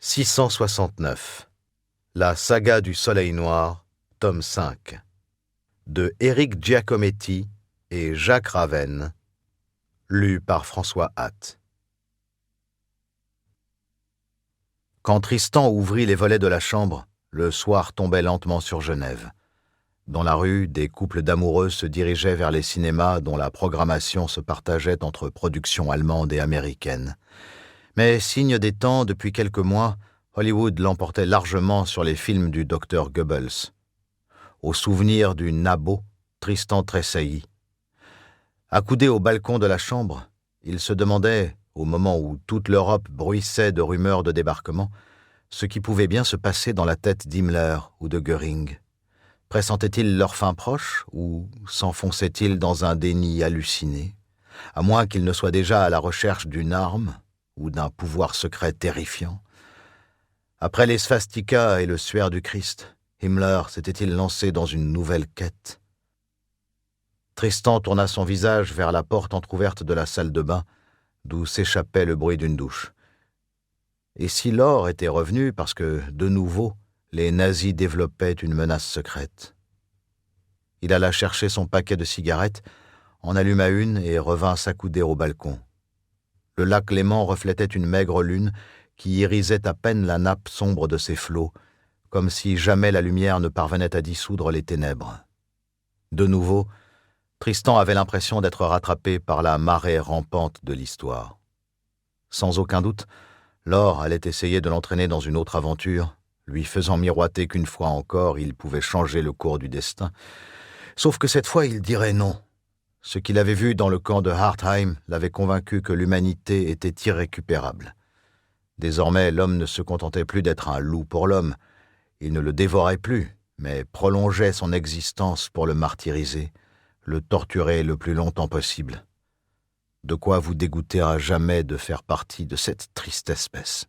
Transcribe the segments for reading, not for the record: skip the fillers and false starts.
669. La saga du Soleil Noir, tome 5. De Éric Giacometti et Jacques Ravenne. Lu par François Hatt. Quand Tristan ouvrit les volets de la chambre, le soir tombait lentement sur Genève. Dans la rue, des couples d'amoureux se dirigeaient vers les cinémas dont la programmation se partageait entre productions allemandes et américaines. Mais, signe des temps, depuis quelques mois, Hollywood l'emportait largement sur les films du docteur Goebbels. Au souvenir du Nabot, Tristan tressaillit. Accoudé au balcon de la chambre, il se demandait, au moment où toute l'Europe bruissait de rumeurs de débarquement, ce qui pouvait bien se passer dans la tête d'Himmler ou de Göring. Pressentait-il leur fin proche ou s'enfonçait-il dans un déni halluciné, à moins qu'il ne soit déjà à la recherche d'une arme ou d'un pouvoir secret terrifiant? Après les svastikas et le suaire du Christ, Himmler s'était-il lancé dans une nouvelle quête? Tristan tourna son visage vers la porte entr'ouverte de la salle de bain, d'où s'échappait le bruit d'une douche. Et si Laure était revenue parce que, de nouveau, les nazis développaient une menace secrète? Il alla chercher son paquet de cigarettes, en alluma une et revint s'accouder au balcon. Le lac Léman reflétait une maigre lune qui irisait à peine la nappe sombre de ses flots, comme si jamais la lumière ne parvenait à dissoudre les ténèbres. De nouveau, Tristan avait l'impression d'être rattrapé par la marée rampante de l'histoire. Sans aucun doute, Laure allait essayer de l'entraîner dans une autre aventure, lui faisant miroiter qu'une fois encore il pouvait changer le cours du destin. Sauf que cette fois il dirait non. Ce qu'il avait vu dans le camp de Hartheim l'avait convaincu que l'humanité était irrécupérable. Désormais, l'homme ne se contentait plus d'être un loup pour l'homme. Il ne le dévorait plus, mais prolongeait son existence pour le martyriser, le torturer le plus longtemps possible. De quoi vous dégoûter à jamais de faire partie de cette triste espèce.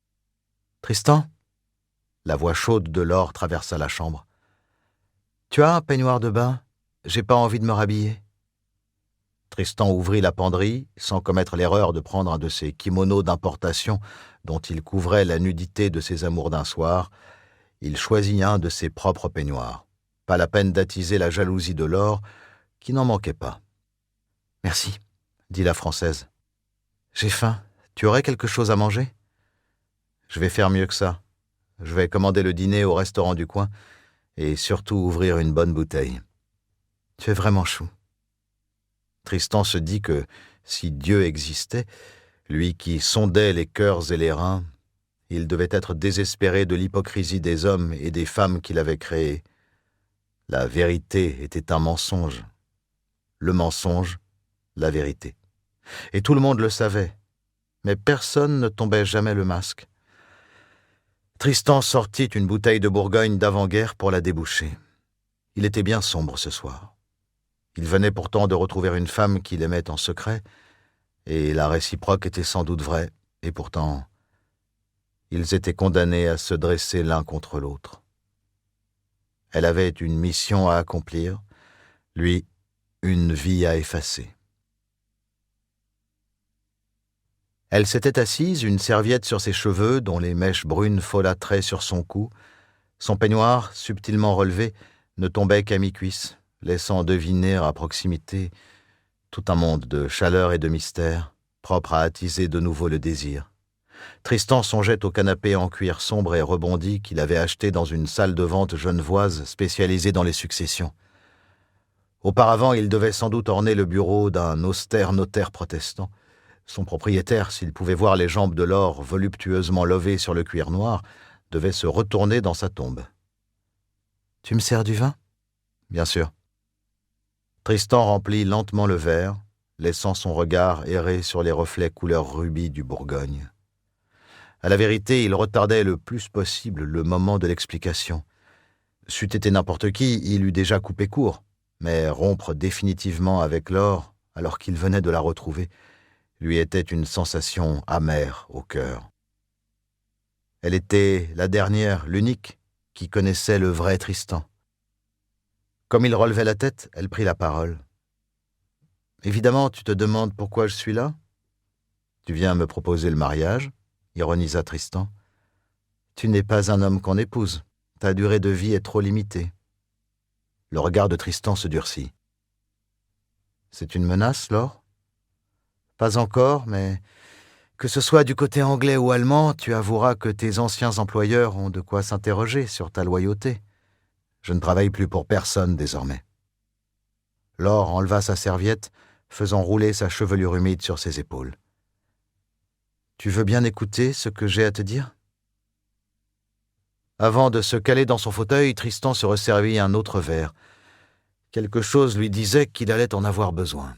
« Tristan ?» La voix chaude de Laure traversa la chambre. « Tu as un peignoir de bain? J'ai pas envie de me rhabiller. » Tristan ouvrit la penderie, sans commettre l'erreur de prendre un de ces kimonos d'importation dont il couvrait la nudité de ses amours d'un soir. Il choisit un de ses propres peignoirs. Pas la peine d'attiser la jalousie de Laure, qui n'en manquait pas. « Merci, » dit la Française. « J'ai faim. Tu aurais quelque chose à manger? » « Je vais faire mieux que ça. Je vais commander le dîner au restaurant du coin et surtout ouvrir une bonne bouteille. » « Tu es vraiment chou. » Tristan se dit que, si Dieu existait, lui qui sondait les cœurs et les reins, il devait être désespéré de l'hypocrisie des hommes et des femmes qu'il avait créés. La vérité était un mensonge. Le mensonge, la vérité. Et tout le monde le savait, mais personne ne tombait jamais le masque. Tristan sortit une bouteille de Bourgogne d'avant-guerre pour la déboucher. Il était bien sombre ce soir. Il venait pourtant de retrouver une femme qu'il aimait en secret, et la réciproque était sans doute vraie, et pourtant, ils étaient condamnés à se dresser l'un contre l'autre. Elle avait une mission à accomplir, lui, une vie à effacer. Elle s'était assise, une serviette sur ses cheveux dont les mèches brunes folâtraient sur son cou. Son peignoir, subtilement relevé, ne tombait qu'à mi-cuisse, laissant deviner à proximité tout un monde de chaleur et de mystère, propre à attiser de nouveau le désir. Tristan songeait au canapé en cuir sombre et rebondi qu'il avait acheté dans une salle de vente genevoise spécialisée dans les successions. Auparavant, il devait sans doute orner le bureau d'un austère notaire protestant. Son propriétaire, s'il pouvait voir les jambes de Laure voluptueusement levées sur le cuir noir, devait se retourner dans sa tombe. « Tu me sers du vin ?»« Bien sûr. » Tristan remplit lentement le verre, laissant son regard errer sur les reflets couleur rubis du Bourgogne. À la vérité, il retardait le plus possible le moment de l'explication. C'eût été n'importe qui, il eût déjà coupé court, mais rompre définitivement avec Laure, alors qu'il venait de la retrouver, lui était une sensation amère au cœur. Elle était la dernière, l'unique, qui connaissait le vrai Tristan. Comme il relevait la tête, elle prit la parole. « Évidemment, tu te demandes pourquoi je suis là? Tu viens me proposer le mariage ?» ironisa Tristan. Tu n'es pas un homme qu'on épouse. Ta durée de vie est trop limitée. Le regard de Tristan se durcit. C'est une menace, Laure ? Pas encore, mais que ce soit du côté anglais ou allemand, tu avoueras que tes anciens employeurs ont de quoi s'interroger sur ta loyauté. Je ne travaille plus pour personne désormais. Laure enleva sa serviette, faisant rouler sa chevelure humide sur ses épaules. Tu veux bien écouter ce que j'ai à te dire ? Avant de se caler dans son fauteuil, Tristan se resservit un autre verre. Quelque chose lui disait qu'il allait en avoir besoin.